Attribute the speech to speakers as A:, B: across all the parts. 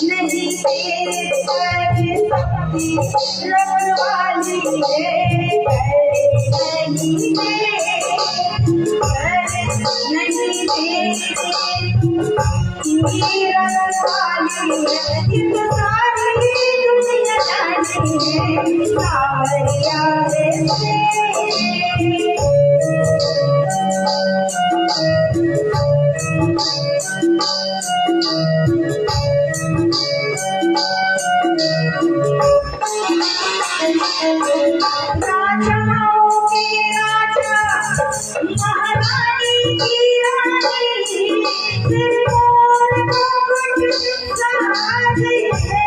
A: नहीं तेरे रखवाली है नहीं तेरी रखवाली है इस सारी दुनिया जानी है सावरिया रे राजाओं के राजा महारानी की रानी सिर मोर मुकुट साज है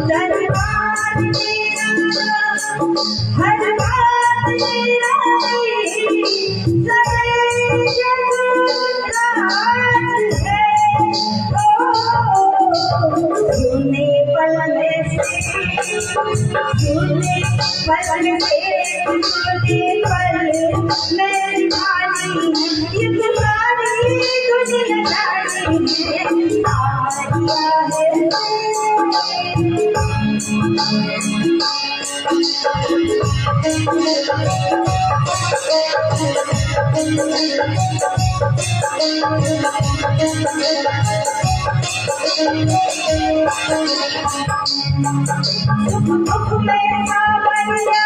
A: दरबार मेरा हर बात मेरा सभी जग राज है सुने पल में सुने पल सुने पल मेरी वाली ये सारी दुनिया जानी है दुख में सावरिया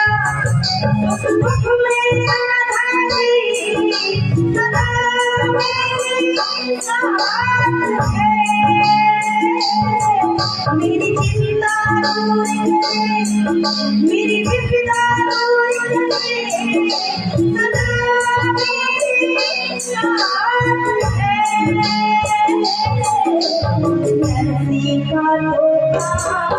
A: दुख में आधारी सदा मेरी साथ है मेरी चिंता दूर करे मेरी विपदा दूर करे सदा मेरी साथ है नदी का हाथ